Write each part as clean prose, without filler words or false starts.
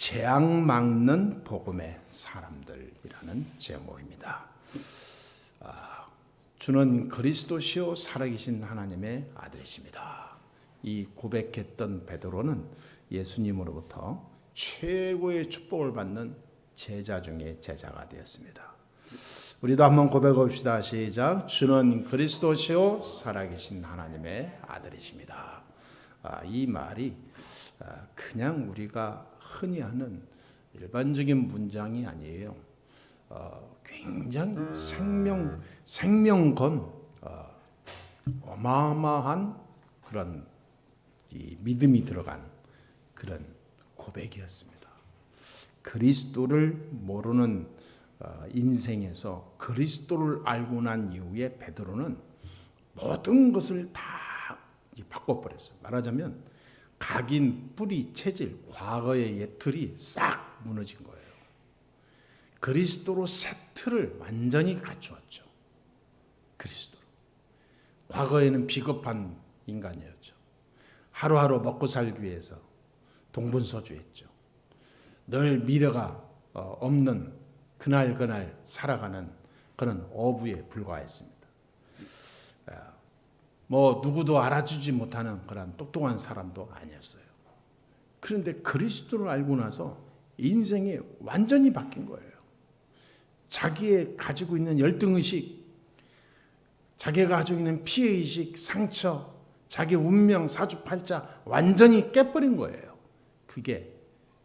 재앙 막는 복음의 사람들이라는 제목입니다. 주는 그리스도시요 살아계신 하나님의 아들이십니다. 이 고백했던 베드로는 예수님으로부터 최고의 축복을 받는 제자 중에 제자가 되었습니다. 우리도 한번 고백합시다. 시작. 주는 그리스도시요 살아계신 하나님의 아들이십니다. 이 말이 그냥 우리가 흔히 하는 일반적인 문장이 아니에요. 굉장히 생명건 어마어마한 그런 이 믿음이 들어간 그런 고백이었습니다. 그리스도를 모르는 인생에서 그리스도를 알고 난 이후에 베드로는 모든 것을 다 바꿔버렸어요. 말하자면 각인, 뿌리, 체질, 과거의 옛틀이 싹 무너진 거예요. 그리스도로 새 틀을 완전히 갖추었죠. 그리스도로. 과거에는 비겁한 인간이었죠. 하루하루 먹고 살기 위해서 동분서주했죠. 늘 미래가 없는 그날 살아가는 그런 어부에 불과했습니다. 누구도 알아주지 못하는 그런 똑똑한 사람도 아니었어요. 그런데 그리스도를 알고 나서 인생이 완전히 바뀐 거예요. 자기의 가지고 있는 열등의식, 자기가 가지고 있는 피해의식, 상처, 자기 운명, 사주팔자 완전히 깨버린 거예요. 그게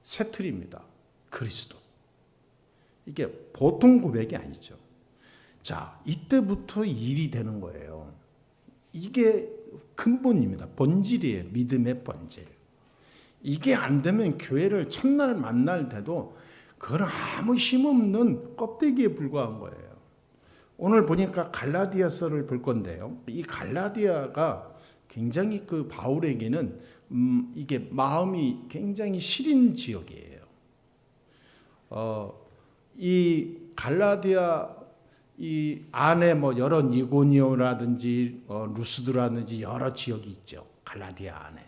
새 틀입니다. 그리스도. 이게 보통 고백이 아니죠. 자, 이때부터 일이 되는 거예요. 이게 근본입니다. 본질이에요. 믿음의 본질. 이게 안 되면 교회를 첫날 만날 때도 그건 아무 힘없는 껍데기에 불과한 거예요. 오늘 보니까 갈라디아서를 볼 건데요. 이 갈라디아가 굉장히 그 바울에게는 이게 마음이 굉장히 시린 지역이에요. 이 갈라디아 이 안에 여러 니고니오라든지 루스드라든지 여러 지역이 있죠. 갈라디아 안에.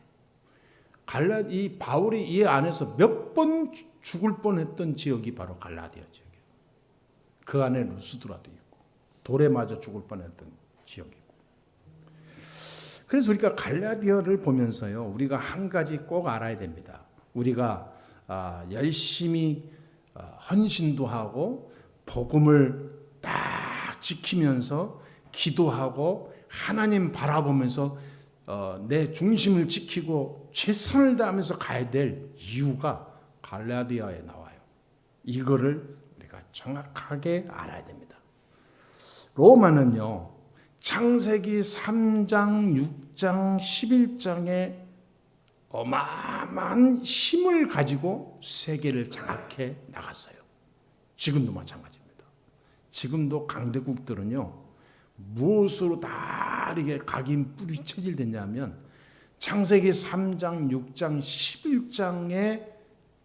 이 바울이 이 안에서 몇 번 죽을 뻔했던 지역이 바로 갈라디아 지역이에요. 그 안에 루스드라도 있고 돌에 맞아 죽을 뻔했던 지역이고. 그래서 우리가 갈라디아를 보면서요, 우리가 한 가지 꼭 알아야 됩니다. 우리가 열심히 헌신도 하고 복음을 딱 지키면서 기도하고 하나님 바라보면서 내 중심을 지키고 최선을 다하면서 가야 될 이유가 갈라디아에 나와요. 이거를 우리가 정확하게 알아야 됩니다. 로마는요, 창세기 3장, 6장, 11장에 어마어마한 힘을 가지고 세계를 장악해 나갔어요. 지금도 마찬가지입니다. 지금도 강대국들은요, 무엇으로 다 이렇게 각인 뿌리 체질됐냐면 창세기 3장, 6장, 11장의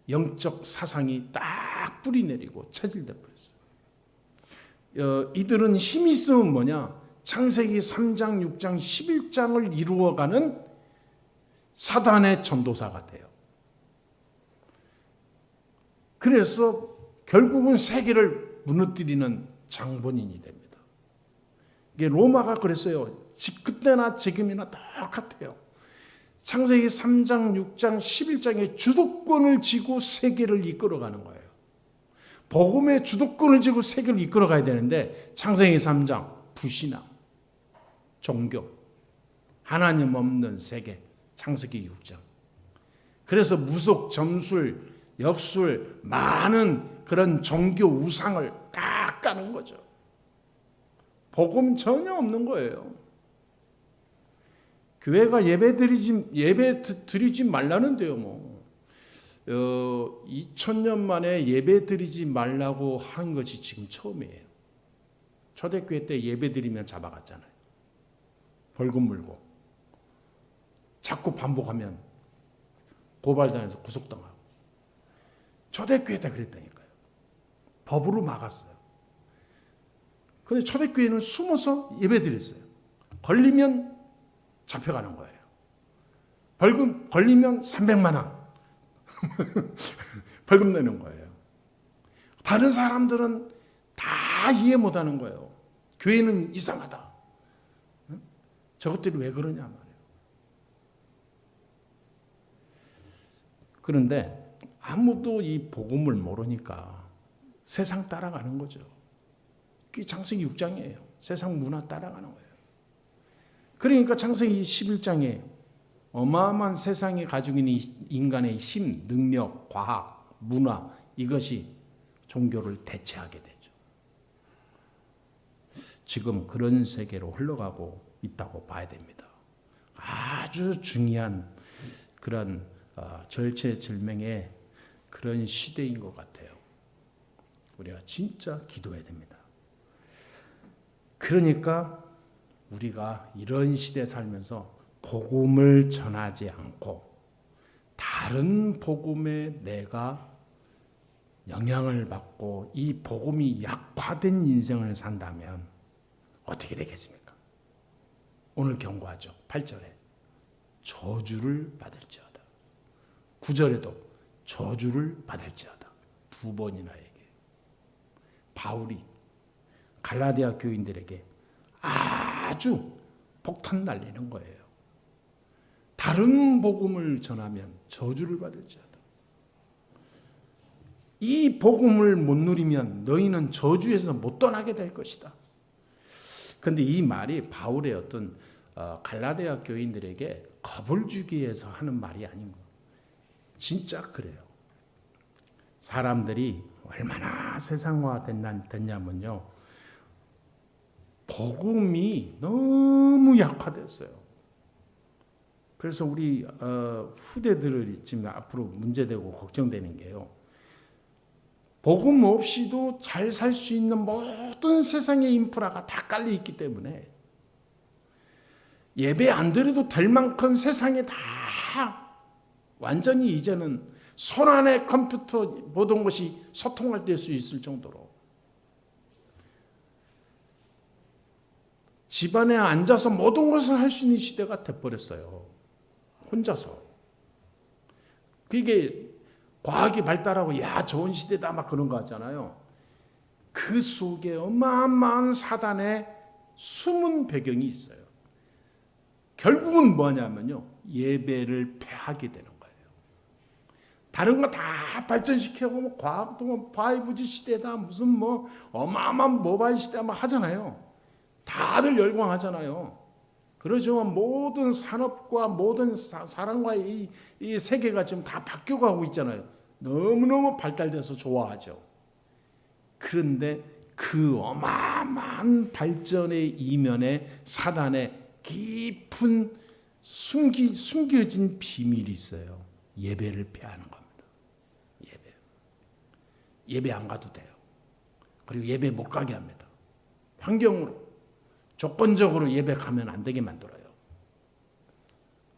영적 사상이 딱 뿌리 내리고 체질돼 버렸어요. 이들은 힘이 있으면 뭐냐? 창세기 3장, 6장, 11장을 이루어가는 사단의 전도사가 돼요. 그래서 결국은 세계를 무너뜨리는 장본인이 됩니다. 이게 로마가 그랬어요. 그때나 지금이나 똑같아요. 창세기 3장, 6장, 11장의 주도권을 쥐고 세계를 이끌어가는 거예요. 복음의 주도권을 쥐고 세계를 이끌어가야 되는데 창세기 3장 불신앙, 종교, 하나님 없는 세계, 창세기 6장. 그래서 무속, 점술, 역술, 많은 그런 종교 우상을 딱 까는 거죠. 복음 전혀 없는 거예요. 교회가 예배 드리지 말라는데요. 2000년 만에 예배 드리지 말라고 한 것이 지금 처음이에요. 초대교회 때 예배 드리면 잡아갔잖아요. 벌금 물고. 자꾸 반복하면 고발당해서 구속당하고. 초대교회 때 그랬다니까요. 법으로 막았어요. 그런데 초대교회는 숨어서 예배 드렸어요. 걸리면 잡혀가는 거예요. 벌금 걸리면 300만 원. 벌금 내는 거예요. 다른 사람들은 다 이해 못하는 거예요. 교회는 이상하다. 저것들이 왜 그러냐 말이에요. 그런데 아무도 이 복음을 모르니까 세상 따라가는 거죠. 그게 창세기 6장이에요. 세상 문화 따라가는 거예요. 그러니까 창세기 11장에 어마어마한 세상이 가지고 있는 인간의 힘, 능력, 과학, 문화 이것이 종교를 대체하게 되죠. 지금 그런 세계로 흘러가고 있다고 봐야 됩니다. 아주 중요한 그런 절체절명의 그런 시대인 것 같아요. 우리가 진짜 기도해야 됩니다. 그러니까 우리가 이런 시대에 살면서 복음을 전하지 않고 다른 복음에 내가 영향을 받고 이 복음이 약화된 인생을 산다면 어떻게 되겠습니까? 오늘 경고하죠. 8절에 저주를 받을지어다. 9절에도 저주를 받을지어다. 두 번이나 얘기해요. 바울이 갈라디아 교인들에게 아주 폭탄 날리는 거예요. 다른 복음을 전하면 저주를 받을지어다. 이 복음을 못 누리면 너희는 저주에서 못 떠나게 될 것이다. 그런데 이 말이 바울의 어떤 갈라디아 교인들에게 겁을 주기 위해서 하는 말이 아닌 거예요. 진짜 그래요. 사람들이 얼마나 세상화 됐냐면요. 복음이 너무 약화됐어요. 그래서 우리 후대들을 지금 앞으로 문제되고 걱정되는 게요. 복음 없이도 잘 살 수 있는 모든 세상의 인프라가 다 깔려 있기 때문에 예배 안 드려도 될 만큼 세상에 다 완전히 이제는 손 안에 컴퓨터 모든 것이 소통할 수 있을 정도로 집안에 앉아서 모든 것을 할 수 있는 시대가 돼버렸어요. 혼자서. 그게 과학이 발달하고 야 좋은 시대다 막 그런 거 하잖아요. 그 속에 어마어마한 사단의 숨은 배경이 있어요. 결국은 뭐냐면요. 예배를 폐하게 되는 거예요. 다른 거 다 발전시키고 뭐 과학도 뭐 5G 시대다 무슨 뭐 어마어마한 모바일 시대 막 하잖아요. 다들 열광하잖아요. 그러지만 모든 산업과 모든 사람과의 이 세계가 지금 다 바뀌어가고 있잖아요. 너무너무 발달돼서 좋아하죠. 그런데 그 어마어마한 발전의 이면에 사단의 깊은 숨겨진 비밀이 있어요. 예배를 폐하는 겁니다. 예배 안 가도 돼요. 그리고 예배 못 가게 합니다. 환경으로 조건적으로 예배 가면 안 되게 만들어요.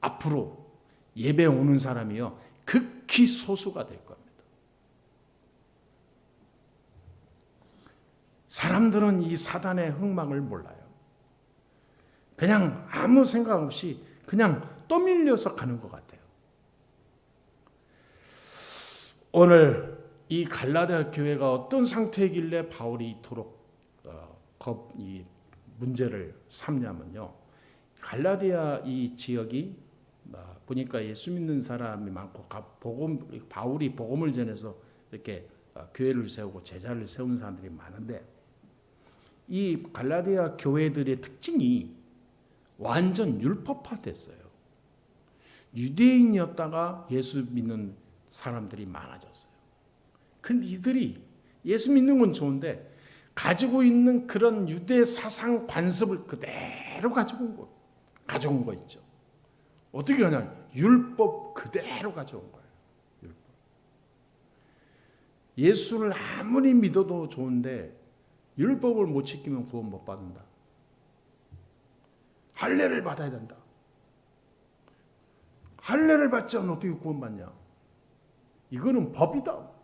앞으로 예배 오는 사람이요 극히 소수가 될 겁니다. 사람들은 이 사단의 흥망을 몰라요. 그냥 아무 생각 없이 그냥 떠밀려서 가는 것 같아요. 오늘 이 갈라디아 교회가 어떤 상태이길래 바울이 이토록 이 문제를 삼냐면요. 갈라디아 이 지역이 보니까 예수 믿는 사람이 많고 바울이 복음을 전해서 이렇게 교회를 세우고 제자를 세운 사람들이 많은데 이 갈라디아 교회들의 특징이 완전 율법화됐어요. 유대인이었다가 예수 믿는 사람들이 많아졌어요. 그런데 이들이 예수 믿는 건 좋은데 가지고 있는 그런 유대 사상 관습을 그대로 가져온 거 있죠. 어떻게 하냐? 율법 그대로 가져온 거예요. 율법. 예수를 아무리 믿어도 좋은데 율법을 못 지키면 구원 못 받는다. 할례를 받아야 된다. 할례를 받지 않으면 어떻게 구원받냐? 이거는 법이다.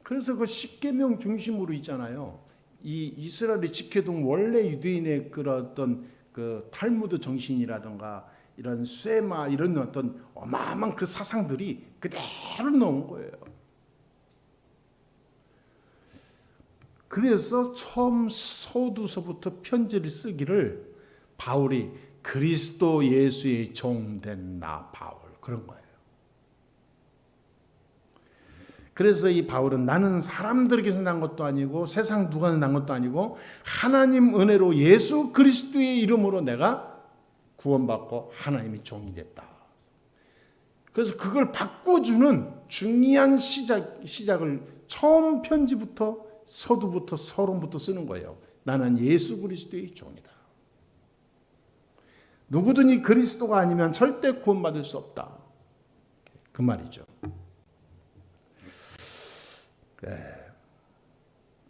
그래서 그 십계명 중심으로 있잖아요. 이 이스라엘이 지켜둔 원래 유대인의 그런 어떤 그 탈무드 정신이라든가 이런 쇠마 이런 어떤 어마어마한 그 사상들이 그대로 넣은 거예요. 그래서 처음 서두서부터 편지를 쓰기를 바울이 그리스도 예수의 종된 나 바울 그런 거예요. 그래서 이 바울은 나는 사람들에게서 난 것도 아니고 세상 누가 난 것도 아니고 하나님 은혜로 예수 그리스도의 이름으로 내가 구원받고 하나님의 종이 됐다. 그래서 그걸 바꿔주는 중요한 시작을 처음 편지부터 서두부터 서론부터 쓰는 거예요. 나는 예수 그리스도의 종이다. 누구든지 그리스도가 아니면 절대 구원받을 수 없다. 그 말이죠.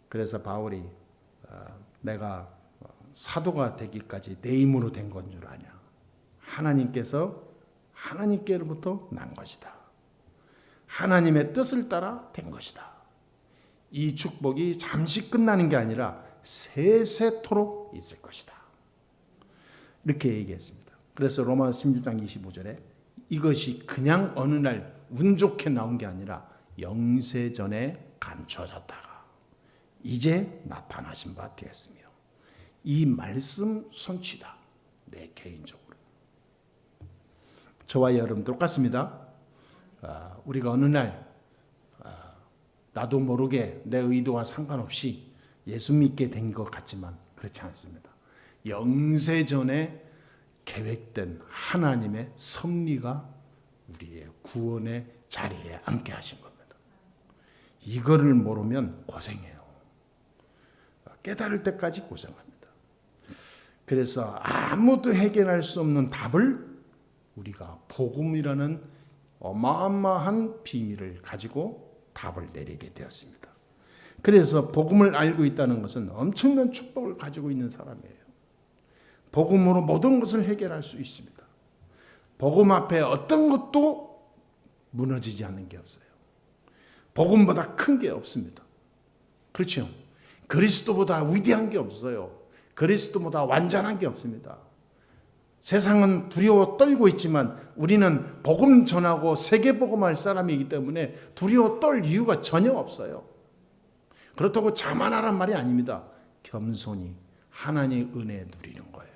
그래서 바울이 내가 사도가 되기까지 내 힘으로 된 건 줄 아냐. 하나님께로부터 난 것이다. 하나님의 뜻을 따라 된 것이다. 이 축복이 잠시 끝나는 게 아니라 세세토록 있을 것이다. 이렇게 얘기했습니다. 그래서 로마서 16장 25절에 이것이 그냥 어느 날 운 좋게 나온 게 아니라 영세전에 감춰졌다가 이제 나타나신 바 되었으며 이 말씀 선취다. 내 개인적으로 저와 여러분 똑같습니다. 우리가 어느 날 나도 모르게 내 의도와 상관없이 예수 믿게 된 것 같지만 그렇지 않습니다. 영세전에 계획된 하나님의 섭리가 우리의 구원의 자리에 앉게 하신 겁니다. 이거를 모르면 고생해요. 깨달을 때까지 고생합니다. 그래서 아무도 해결할 수 없는 답을 우리가 복음이라는 어마어마한 비밀을 가지고 답을 내리게 되었습니다. 그래서 복음을 알고 있다는 것은 엄청난 축복을 가지고 있는 사람이에요. 복음으로 모든 것을 해결할 수 있습니다. 복음 앞에 어떤 것도 무너지지 않는 게 없어요. 복음보다 큰 게 없습니다. 그렇죠? 그리스도보다 위대한 게 없어요. 그리스도보다 완전한 게 없습니다. 세상은 두려워 떨고 있지만 우리는 복음 전하고 세계 복음할 사람이기 때문에 두려워 떨 이유가 전혀 없어요. 그렇다고 자만하란 말이 아닙니다. 겸손히 하나님의 은혜 누리는 거예요.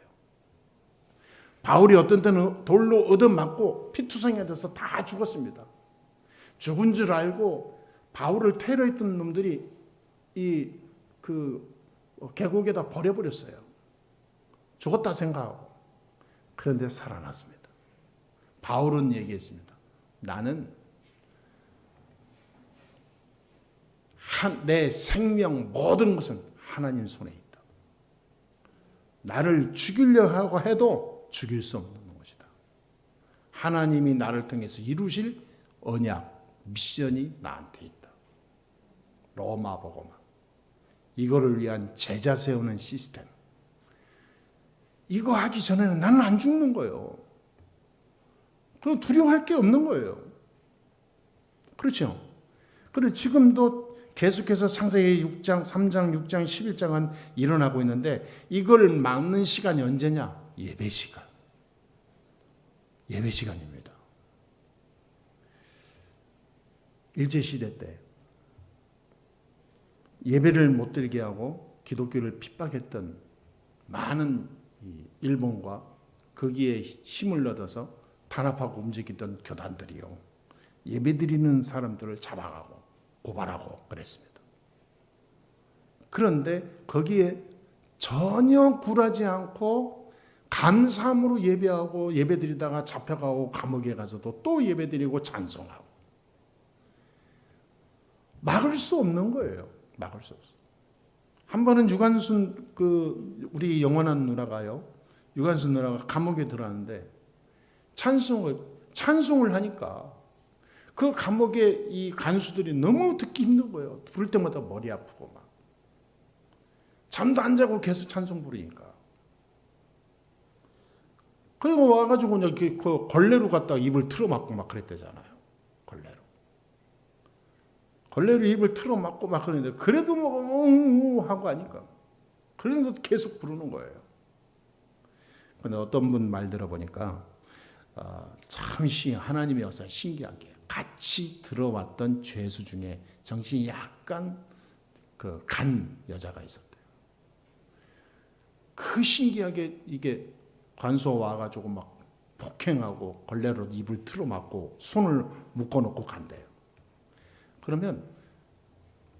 바울이 어떤 때는 돌로 얻어맞고 피투성이가 돼서 다 죽었습니다. 죽은 줄 알고 바울을 테러했던 놈들이 계곡에다 버려버렸어요. 죽었다 생각하고. 그런데 살아났습니다. 바울은 얘기했습니다. 나는 내 생명 모든 것은 하나님 손에 있다. 나를 죽이려 하고 해도 죽일 수 없는 것이다. 하나님이 나를 통해서 이루실 언약, 미션이 나한테 있다. 로마 복음. 이거를 위한 제자 세우는 시스템. 이거 하기 전에는 나는 안 죽는 거예요. 그럼 두려워할 게 없는 거예요. 그렇죠? 그리고 지금도 계속해서 창세기 6장, 3장, 6장, 11장은 일어나고 있는데 이걸 막는 시간이 언제냐? 예배 시간. 예배 시간입니다. 일제시대 때 예배를 못 드리게 하고 기독교를 핍박했던 많은 일본과 거기에 힘을 얻어서 단합하고 움직이던 교단들이요. 예배드리는 사람들을 잡아가고 고발하고 그랬습니다. 그런데 거기에 전혀 굴하지 않고 감사함으로 예배하고 예배드리다가 잡혀가고 감옥에 가서도 또 예배드리고 찬송하고 막을 수 없는 거예요. 막을 수 없어. 한 번은 유관순 우리 영원한 누나가요. 유관순 누나가 감옥에 들어왔는데 찬송을 하니까 그 감옥에 이 간수들이 너무 듣기 힘든 거예요. 부를 때마다 머리 아프고 막 잠도 안 자고 계속 찬송 부르니까. 그리고 와가지고 이렇게 그 걸레로 갖다가 입을 틀어막고 막 그랬대잖아요. 걸레로 입을 틀어막고 막 그러는데 그래도 뭐 하고 하니까 그래서 계속 부르는 거예요. 그런데 어떤 분 말 들어보니까 참 하나님이 어서 신기하게 같이 들어왔던 죄수 중에 정신이 약간 그 간 여자가 있었대요. 그 신기하게 이게 관소 와가지고 막 폭행하고 걸레로 입을 틀어막고 손을 묶어놓고 간대요. 그러면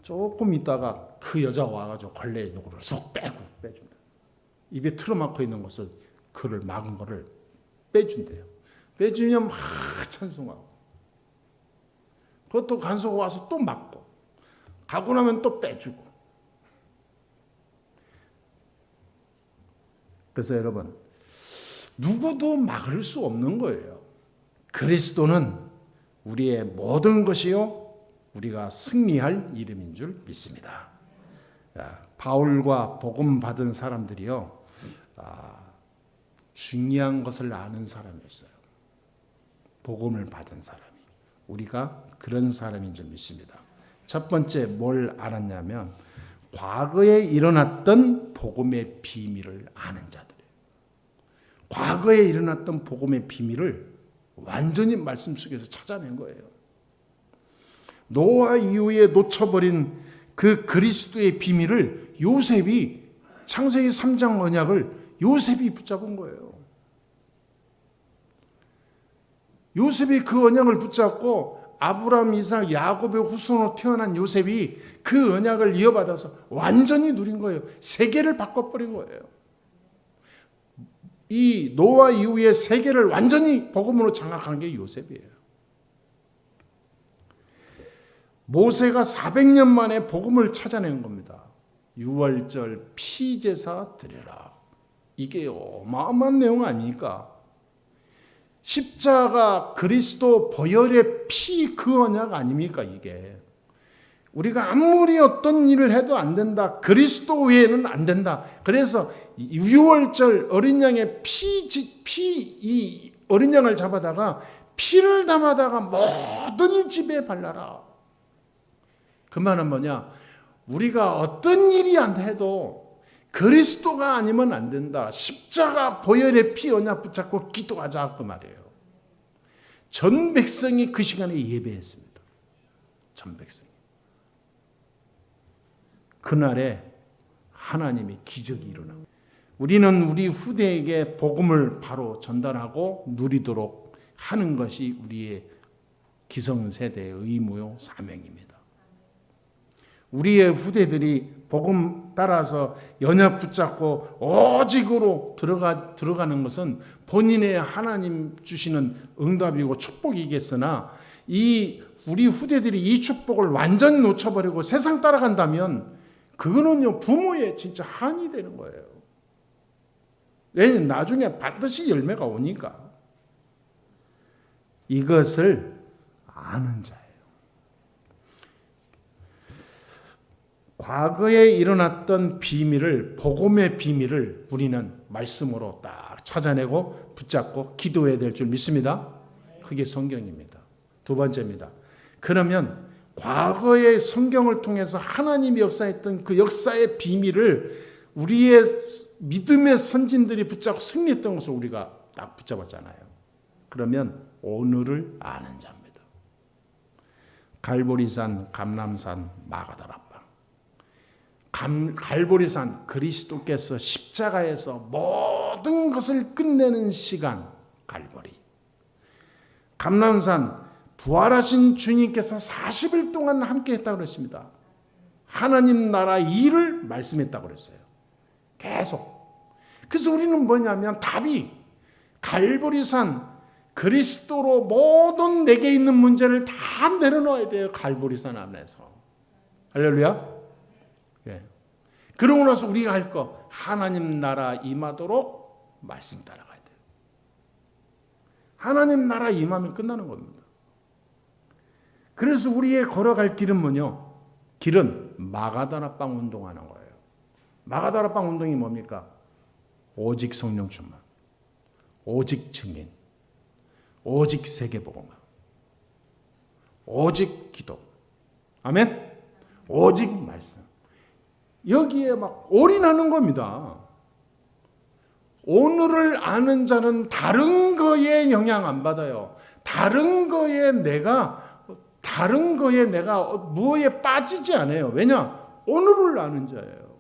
조금 있다가 그 여자가 와가지고 걸레 이쪽으로 쏙 빼준다. 입에 틀어막고 있는 것을 그를 막은 거를 빼준대요. 빼주면 막 찬송하고, 그것도 간소가 와서 또 막고, 가고 나면 또 빼주고. 그래서 여러분, 누구도 막을 수 없는 거예요. 그리스도는 우리의 모든 것이요 우리가 승리할 이름인 줄 믿습니다. 바울과 복음 받은 사람들이요 중요한 것을 아는 사람이 있어요. 복음을 받은 사람이. 우리가 그런 사람인 줄 믿습니다. 첫 번째 뭘 알았냐면 과거에 일어났던 복음의 비밀을 아는 자들이에요. 과거에 일어났던 복음의 비밀을 완전히 말씀 속에서 찾아낸 거예요. 노아 이후에 놓쳐버린 그 그리스도의 비밀을 요셉이, 창세기 3장 언약을 요셉이 붙잡은 거예요. 요셉이 그 언약을 붙잡고 아브라함, 이삭, 야곱의 후손으로 태어난 요셉이 그 언약을 이어받아서 완전히 누린 거예요. 세계를 바꿔버린 거예요. 이 노아 이후의 세계를 완전히 복음으로 장악한 게 요셉이에요. 모세가 400년 만에 복음을 찾아낸 겁니다. 유월절 피제사 드리라. 이게 어마어마한 내용 아닙니까? 십자가 그리스도 보혈의 피 그 언약 아닙니까 이게. 우리가 아무리 어떤 일을 해도 안 된다. 그리스도 외에는 안 된다. 그래서 유월절 어린 양의 이 어린 양을 잡아다가 피를 담아다가 모든 집에 발라라. 그 말은 뭐냐? 우리가 어떤 일이 안 해도 그리스도가 아니면 안 된다. 십자가 보혈의 피 언약 붙잡고 기도하자 그 말이에요. 전 백성이 그 시간에 예배했습니다. 전 백성이. 그날에 하나님의 기적이 일어나고 우리는 우리 후대에게 복음을 바로 전달하고 누리도록 하는 것이 우리의 기성세대의 의무요 사명입니다. 우리의 후대들이 복음 따라서 연약 붙잡고 오직으로 들어가는 것은 본인의 하나님 주시는 응답이고 축복이겠으나 우리 후대들이 이 축복을 완전히 놓쳐버리고 세상 따라간다면 그거는요 부모의 진짜 한이 되는 거예요. 왜냐하면 나중에 반드시 열매가 오니까. 이것을 아는 자예요. 과거에 일어났던 비밀을, 복음의 비밀을 우리는 말씀으로 딱 찾아내고 붙잡고 기도해야 될 줄 믿습니다. 그게 성경입니다. 두 번째입니다. 그러면 과거의 성경을 통해서 하나님이 역사했던 그 역사의 비밀을 우리의 믿음의 선진들이 붙잡고 승리했던 것을 우리가 딱 붙잡았잖아요. 그러면 오늘을 아는 자입니다. 갈보리산, 감람산, 마가다라방. 갈보리산, 그리스도께서 십자가에서 모든 것을 끝내는 시간, 갈보리. 감람산, 부활하신 주님께서 40일 동안 함께 했다고 그랬습니다. 하나님 나라 일을 말씀했다고 그랬어요. 계속. 그래서 우리는 뭐냐면 답이 갈보리산, 그리스도로 모든 내게 있는 문제를 다 내려놓아야 돼요. 갈보리산 안에서. 할렐루야. 예. 그러고 나서 우리가 할 거 하나님 나라 임하도록 말씀 따라가야 돼요. 하나님 나라 임하면 끝나는 겁니다. 그래서 우리의 걸어갈 길은 뭐냐? 길은 마가다라방 운동하는 거예요. 마가다라방 운동이 뭡니까? 오직 성령 충만, 오직 증인, 오직 세계복음화, 오직 기도, 아멘. 오직 말씀. 여기에 막 올인하는 겁니다. 오늘을 아는 자는 다른 거에 영향 안 받아요. 다른 거에 내가 무엇에 빠지지 않아요. 왜냐? 오늘을 아는 자예요.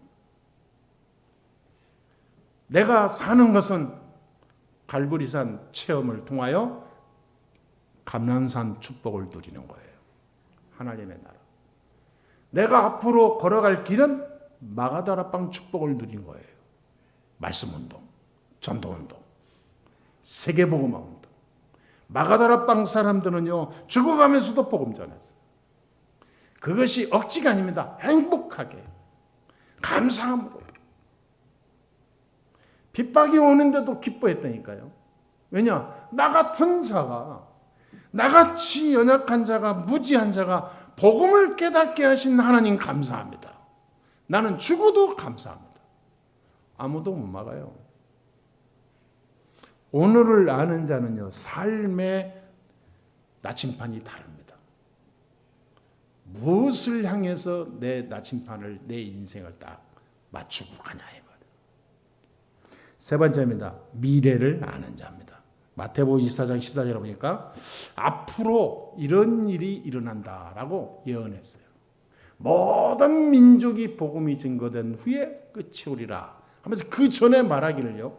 내가 사는 것은 갈보리산 체험을 통하여 감난산 축복을 누리는 거예요. 하나님의 나라. 내가 앞으로 걸어갈 길은 마가다라빵 축복을 누린 거예요. 말씀운동, 전도운동, 세계복음화 운동. 마가다라빵 사람들은요, 죽어가면서도 복음 전했어요. 그것이 억지가 아닙니다. 행복하게, 감사함으로. 핍박이 오는데도 기뻐했다니까요. 왜냐? 나 같은 자가, 나같이 연약한 자가, 무지한 자가 복음을 깨닫게 하신 하나님 감사합니다. 나는 죽어도 감사합니다. 아무도 못 막아요. 오늘을 아는 자는요, 삶의 나침판이 다릅니다. 무엇을 향해서 내 나침판을, 내 인생을 딱 맞추고 가냐 이 말이에요. 세 번째입니다. 미래를 아는 자입니다. 마태복음 24장 14절에 보니까 앞으로 이런 일이 일어난다라고 예언했어요. 모든 민족이 복음이 증거된 후에 끝이 오리라 하면서 그 전에 말하기를요,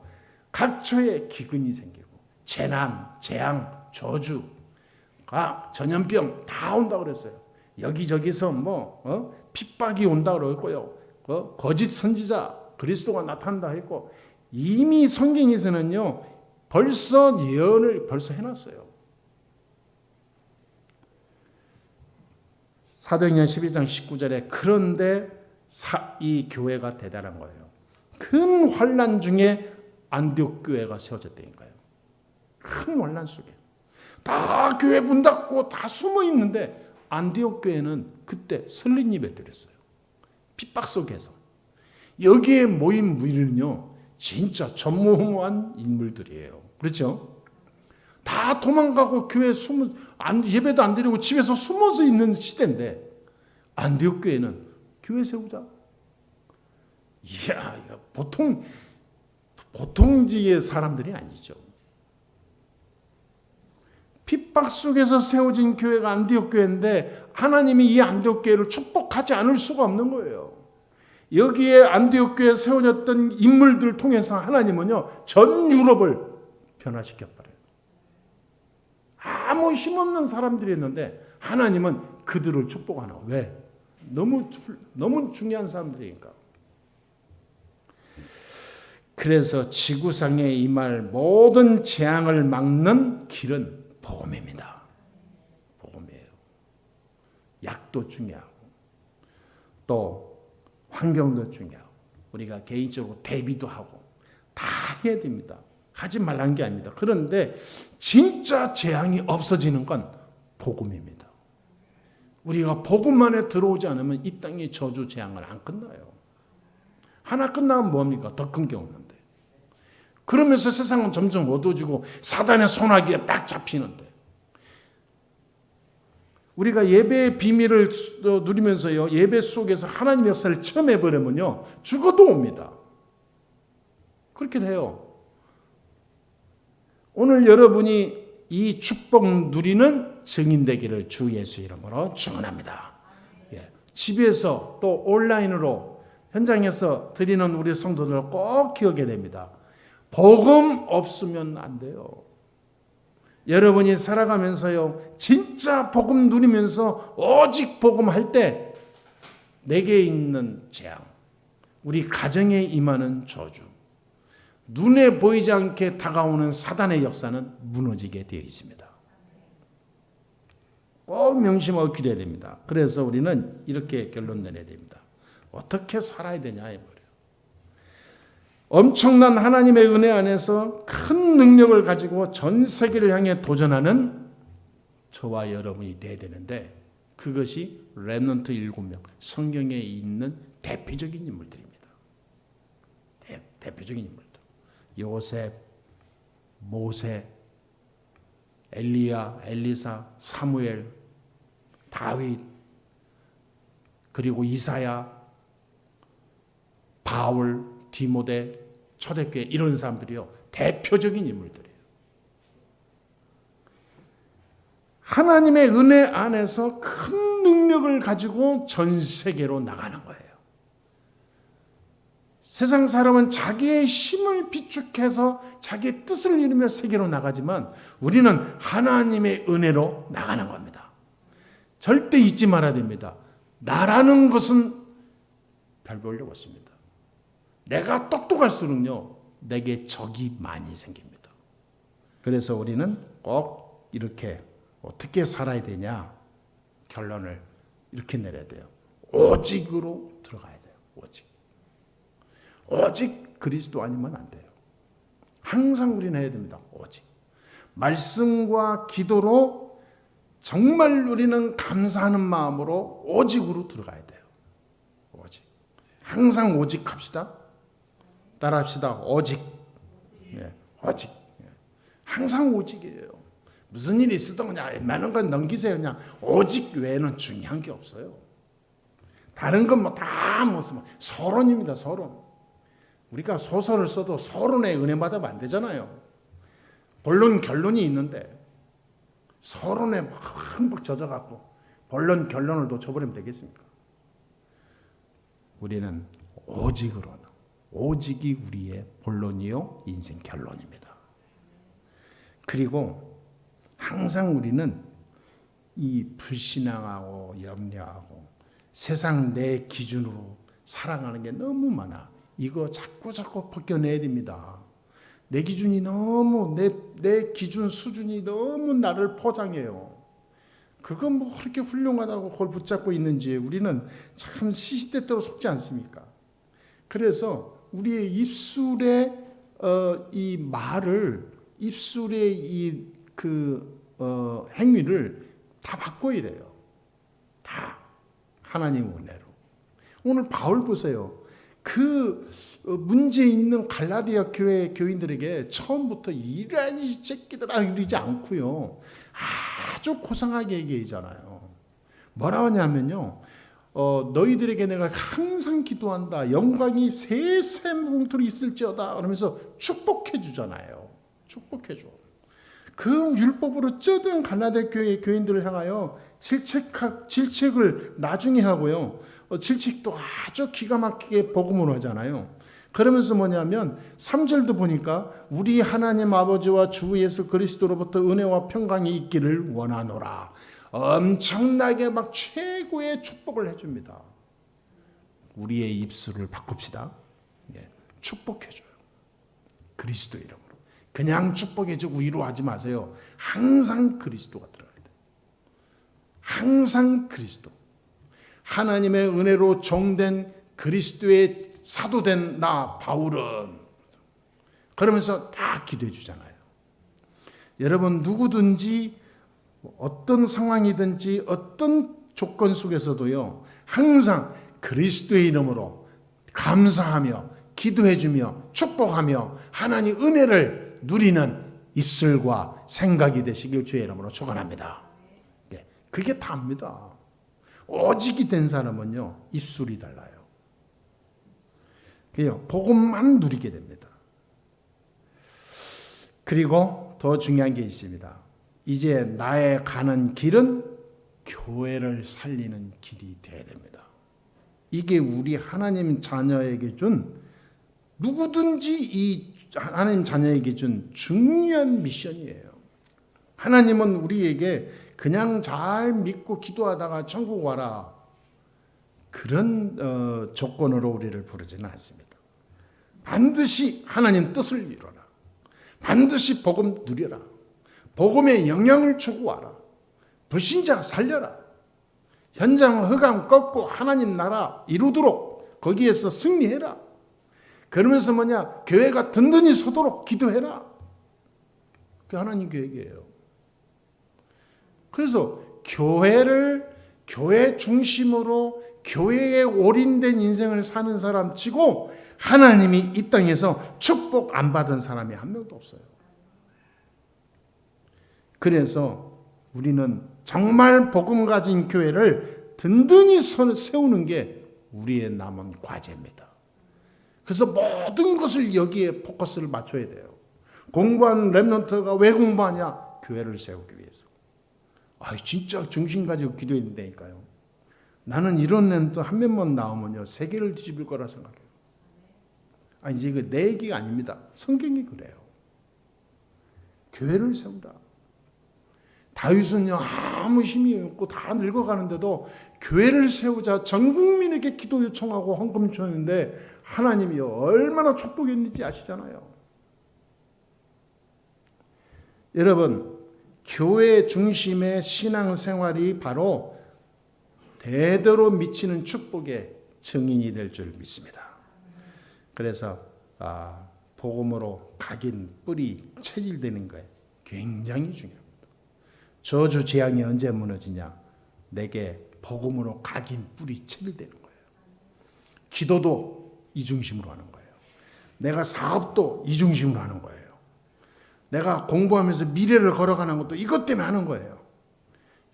각처에 기근이 생기고 재난, 재앙, 저주, 전염병 다 온다고 그랬어요. 여기저기서 핍박이 온다고 그랬고요. 거짓 선지자 그리스도가 나타난다 했고, 이미 성경에서는요 벌써 예언을 해놨어요. 사도행전 12장 19절에 그런데 이 교회가 대단한 거예요. 큰 환난 중에 안디옥 교회가 세워졌다니까요. 큰 환난 속에 다 교회 문 닫고 다 숨어 있는데 안디옥 교회는 그때 설린 예배 드렸어요. 핍박 속에서. 여기에 모인 무리는요 진짜 전무후무한 인물들이에요. 그렇죠? 다 도망가고 교회에 예배도 안 드리고 집에서 숨어서 있는 시대인데 안디옥 교회는 교회 세우자. 이야, 보통지의 사람들이 아니죠. 핍박 속에서 세워진 교회가 안디옥 교회인데 하나님이 이 안디옥 교회를 축복하지 않을 수가 없는 거예요. 여기에 안디옥 교회에 세워졌던 인물들 통해서 하나님은요 전 유럽을 변화시켜버려요. 아무 힘없는 사람들이었는데 하나님은 그들을 축복하나. 왜? 너무 중요한 사람들이니까. 그래서 지구상에 임할 모든 재앙을 막는 길은 복음입니다. 복음이에요. 약도 중요하고 또 환경도 중요하고 우리가 개인적으로 대비도 하고 다 해야 됩니다. 하지 말라는 게 아닙니다. 그런데 진짜 재앙이 없어지는 건 복음입니다. 우리가 복음 안에 들어오지 않으면 이 땅의 저주 재앙을 안 끝나요. 하나 끝나면 뭐합니까? 더 큰 게 없는데. 그러면서 세상은 점점 어두워지고 사단의 손아귀에 딱 잡히는데 우리가 예배의 비밀을 누리면서요 예배 속에서 하나님의 역사를 처음 해버리면요 죽어도 옵니다. 그렇게 돼요. 오늘 여러분이 이 축복 누리는 증인 되기를 주 예수 이름으로 축원합니다. 집에서 또 온라인으로 현장에서 드리는 우리 성도들 꼭 기억해야 됩니다. 복음 없으면 안 돼요. 여러분이 살아가면서요 진짜 복음 누리면서 오직 복음 할 때 내게 있는 재앙, 우리 가정에 임하는 저주, 눈에 보이지 않게 다가오는 사단의 역사는 무너지게 되어 있습니다. 꼭 명심하고 기도해야 됩니다. 그래서 우리는 이렇게 결론 내려야 됩니다. 어떻게 살아야 되냐 해버려요. 엄청난 하나님의 은혜 안에서 큰 능력을 가지고 전 세계를 향해 도전하는 저와 여러분이 돼야 되는데 그것이 렘넌트 7명, 성경에 있는 대표적인 인물들입니다. 대표적인 인물들. 요셉, 모세, 엘리야, 엘리사, 사무엘, 다윗, 그리고 이사야, 바울, 디모데, 초대교회 이런 사람들이요 대표적인 인물들이에요. 하나님의 은혜 안에서 큰 능력을 가지고 전 세계로 나가는 거예요. 세상 사람은 자기의 힘을 비축해서 자기의 뜻을 이루며 세계로 나가지만 우리는 하나님의 은혜로 나가는 겁니다. 절대 잊지 말아야 됩니다. 나라는 것은 별 볼일 없습니다. 내가 똑똑할수록요, 내게 적이 많이 생깁니다. 그래서 우리는 꼭 이렇게 어떻게 살아야 되냐 결론을 이렇게 내려야 돼요. 오직으로 들어가야 돼요. 오직 그리스도 아니면 안 돼요. 항상 우리는 해야 됩니다. 오직 말씀과 기도로 정말 우리는 감사하는 마음으로 오직으로 들어가야 돼요. 오직 항상 오직 합시다. 따라합시다. 오직. 예, 오직. 예. 항상 오직이에요. 무슨 일이 있어도 그냥 웬만한 건 넘기세요. 그냥 오직 외에는 중요한 게 없어요. 다른 건 뭐 다 무슨 서론입니다. 서론. 우리가 소설을 써도 서론에 은혜 받으면 안 되잖아요. 본론 결론이 있는데 서론에 막 흠뻑 젖어갖고 본론 결론을 놓쳐버리면 되겠습니까? 우리는 오직으로는 오직이 우리의 본론이요 인생 결론입니다. 그리고 항상 우리는 이 불신앙하고 염려하고 세상 내 기준으로 살아가는 게 너무 많아. 이거 자꾸 벗겨내야 됩니다. 내 기준이 너무 내 기준 수준이 너무 나를 포장해요. 그건 뭐 그렇게 훌륭하다고 그걸 붙잡고 있는지 우리는 참 시시때때로 속지 않습니까? 그래서 우리의 입술의 이 말을 입술의 행위를 다 바꿔야 돼요. 다 하나님 은혜로. 오늘 바울 보세요. 그 문제 있는 갈라디아 교회 교인들에게 처음부터 이러니 새끼들아 이러지 않고요. 아주 고상하게 얘기하잖아요. 뭐라 하냐면요. 너희들에게 내가 항상 기도한다. 영광이 세세무궁토록 있을지어다. 그러면서 축복해 주잖아요. 축복해 줘. 그 율법으로 쩌든 갈라디아 교회 교인들을 향하여 질책을 나중에 하고요. 질책도 아주 기가 막히게 복음으로 하잖아요. 그러면서 뭐냐면 3절도 보니까 우리 하나님 아버지와 주 예수 그리스도로부터 은혜와 평강이 있기를 원하노라. 엄청나게 막 최고의 축복을 해줍니다. 우리의 입술을 바꿉시다. 예, 축복해줘요. 그리스도 이름으로. 그냥 축복해주고 위로하지 마세요. 항상 그리스도가 들어가야 돼요. 항상 그리스도. 하나님의 은혜로 종된 그리스도의 사도된 나 바울은 그러면서 다 기도해 주잖아요. 여러분 누구든지 어떤 상황이든지 어떤 조건 속에서도요. 항상 그리스도의 이름으로 감사하며 기도해 주며 축복하며 하나님 은혜를 누리는 입술과 생각이 되시길 주의 이름으로 축원합니다. 그게 답니다. 오직이 된 사람은요. 입술이 달라요. 그래요. 복음만 누리게 됩니다. 그리고 더 중요한 게 있습니다. 이제 나의 가는 길은 교회를 살리는 길이 되어야 됩니다. 이게 우리 하나님 자녀에게 준 누구든지 이 하나님 자녀에게 준 중요한 미션이에요. 하나님은 우리에게 그냥 잘 믿고 기도하다가 천국 와라 그런 조건으로 우리를 부르지는 않습니다. 반드시 하나님 뜻을 이루라. 반드시 복음 누려라. 복음에 영향을 주고 와라. 불신자 살려라. 현장 흑암 꺾고 하나님 나라 이루도록 거기에서 승리해라. 그러면서 뭐냐? 교회가 든든히 서도록 기도해라. 그게 하나님 계획이에요. 그래서 교회 중심으로 교회에 올인된 인생을 사는 사람 치고 하나님이 이 땅에서 축복 안 받은 사람이 한 명도 없어요. 그래서 우리는 정말 복음 가진 교회를 든든히 세우는 게 우리의 남은 과제입니다. 그래서 모든 것을 여기에 포커스를 맞춰야 돼요. 공부한 렘넌트가 왜 공부하냐? 교회를 세우기 위해서. 진짜 중심 가지고 기도했는다니까요. 나는 이런 렘넌트 한 명만 나오면요 세계를 뒤집을 거라 생각해요. 아니 이게 내 얘기가 아닙니다. 성경이 그래요. 교회를 세우라. 다윗은요 아무 힘이 없고 다 늙어가는데도 교회를 세우자 전 국민에게 기도 요청하고 헌금 요청했는데 하나님이 얼마나 축복했는지 아시잖아요. 여러분, 교회 중심의 신앙생활이 바로 대대로 미치는 축복의 증인이 될 줄 믿습니다. 그래서 복음으로 각인, 뿌리, 체질되는 거에 굉장히 중요합니다. 저주 재앙이 언제 무너지냐? 내게 복음으로 각인, 뿌리, 체질되는 거예요. 기도도 이 중심으로 하는 거예요. 내가 사업도 이 중심으로 하는 거예요. 내가 공부하면서 미래를 걸어가는 것도 이것 때문에 하는 거예요.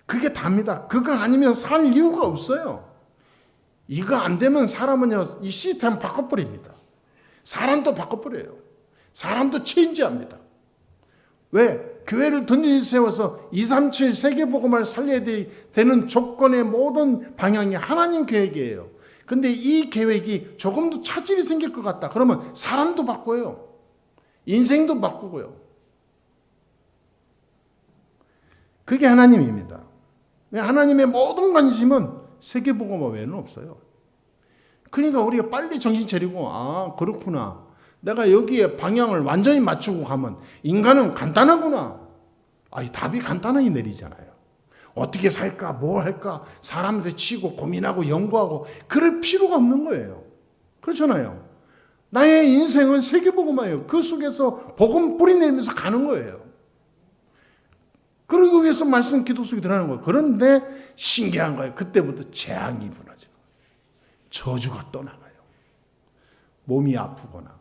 그게 답니다. 그거 아니면 살 이유가 없어요. 이거 안 되면 사람은요, 이 시스템 바꿔버립니다. 사람도 바꿔버려요. 사람도 체인지합니다. 왜? 교회를 든든히 세워서 237 세계복음을 살려야 되는 조건의 모든 방향이 하나님 계획이에요. 근데 이 계획이 조금도 차질이 생길 것 같다. 그러면 사람도 바꿔요. 인생도 바꾸고요. 그게 하나님입니다. 하나님의 모든 관심은 세계복음 외에는 없어요. 그러니까 우리가 빨리 정신 차리고 그렇구나. 내가 여기에 방향을 완전히 맞추고 가면 인간은 간단하구나. 답이 간단하게 내리잖아요. 어떻게 살까? 뭘 할까? 사람한테 치고 고민하고 연구하고 그럴 필요가 없는 거예요. 그렇잖아요. 나의 인생은 세계복음이에요. 그 속에서 복음 뿌리내면서 가는 거예요. 그러기 위해서 말씀 기도 속에 들어가는 거예요. 그런데 신기한 거예요. 그때부터 재앙이 무너져요. 저주가 떠나가요. 몸이 아프거나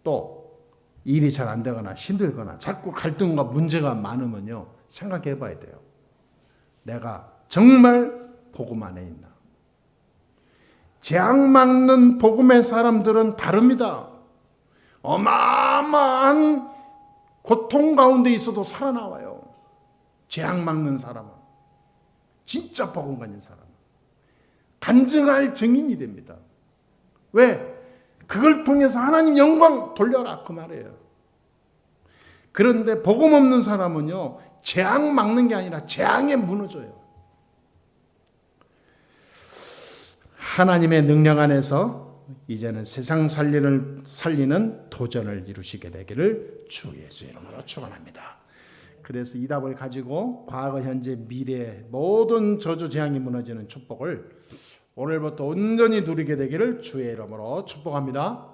또 일이 잘 안 되거나 힘들거나 자꾸 갈등과 문제가 많으면요. 생각해 봐야 돼요. 내가 정말 복음 안에 있나? 재앙 막는 복음의 사람들은 다릅니다. 어마어마한 고통 가운데 있어도 살아나와요. 재앙 막는 사람은. 진짜 복음 가진 사람은. 간증할 증인이 됩니다. 왜? 그걸 통해서 하나님 영광 돌려라 그 말이에요. 그런데 복음 없는 사람은요. 재앙 막는 게 아니라 재앙에 무너져요. 하나님의 능력 안에서 이제는 세상 살리는 도전을 이루시게 되기를 주 예수 이름으로 축원합니다. 그래서 이 답을 가지고 과거, 현재, 미래 모든 저주 재앙이 무너지는 축복을 오늘부터 온전히 누리게 되기를 주의 이름으로 축복합니다.